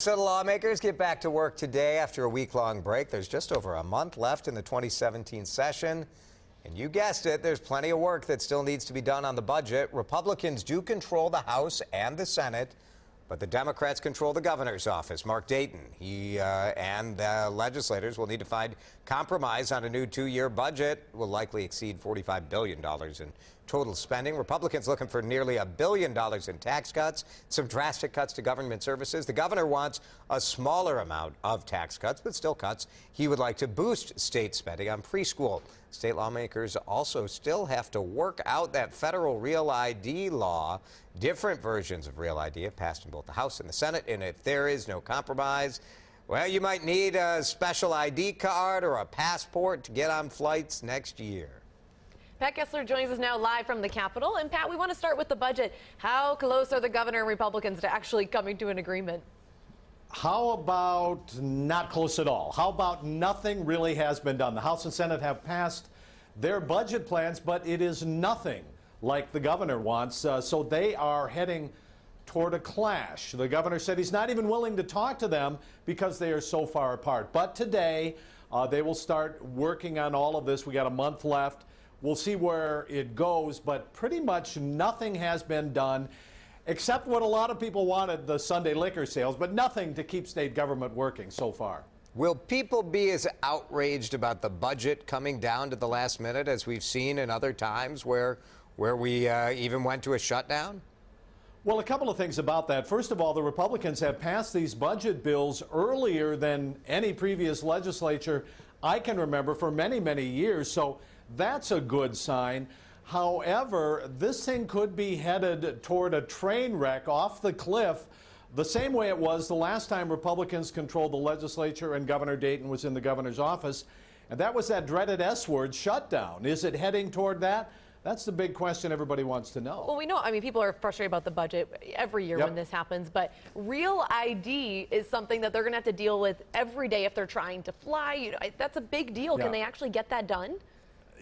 So the lawmakers get back to work today after a week-long break. There's just over a month left in the 2017 session. And you guessed it, there's plenty of work that still needs to be done on the budget. Republicans do control the House and the Senate, but the Democrats control the governor's office. Mark Dayton, he and legislators will need to find compromise on a new two-year budget. Will likely exceed $45 billion in total spending. Republicans looking for nearly $1 billion in tax cuts, some drastic cuts to government services. The governor wants a smaller amount of tax cuts, but still cuts. He would like to boost state spending on preschool. State lawmakers also still have to work out that federal Real ID law. Different versions of Real ID have passed in both the House and the Senate, and if there is no compromise, well, you might need a special ID card or a passport to get on flights next year. Pat Kessler joins us now live from the Capitol. And Pat, we want to start with the budget. How close are the governor and Republicans to actually coming to an agreement? How about not close at all? How about nothing really has been done? The House and Senate have passed their budget plans, but it is nothing like the governor wants. So they are heading toward a clash. The governor said he's not even willing to talk to them because they are so far apart. But today, they will start working on all of this. We got a month left. We'll see where it goes, but pretty much nothing has been done except what a lot of people wanted, the Sunday liquor sales, but nothing to keep state government working so far. Will people be as outraged about the budget coming down to the last minute as we've seen in other times where we even went to a shutdown? Well, a couple of things about that. First of all, the Republicans have passed these budget bills earlier than any previous legislature I can remember for many, many years, so that's a good sign. However, this thing could be headed toward a train wreck off the cliff the same way it was the last time Republicans controlled the legislature and Governor Dayton was in the governor's office, and that was that dreaded S word, shutdown. Is it heading toward that? That's the big question everybody wants to know. Well, we know, I mean, people are frustrated about the budget every year when this happens, but Real ID is something that they're going to have to deal with every day if they're trying to fly. You know, that's a big deal. Can they actually get that done?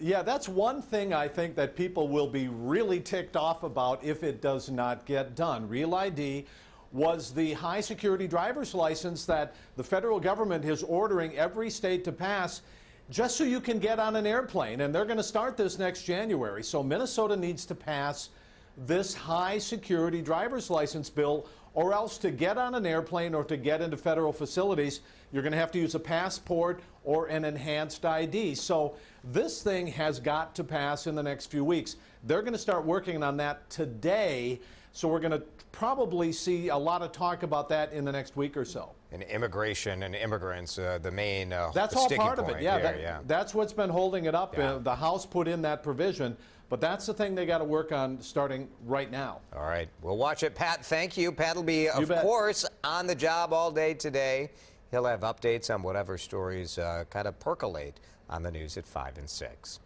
Yeah, that's one thing I think that people will be really ticked off about if it does not get done. Real ID was the high security driver's license that the federal government is ordering every state to pass just so you can get on an airplane, and they're going to start this next January. So Minnesota needs to pass this high security driver's license bill, or else to get on an airplane or to get into federal facilities, you're going to have to use a passport or an enhanced ID. So this thing has got to pass in the next few weeks. They're going to start working on that today, so we're going to probably see a lot of talk about that in the next week or so. And immigration and immigrants, the main that's all part of it. Yeah, that's what's been holding it up. The House put in that provision, but that's the thing they got to work on starting right now. All right, we'll watch it. Pat, thank you. Pat will be, of course, on the job all day today. He'll have updates on whatever stories kind of percolate on the news at 5 and 6.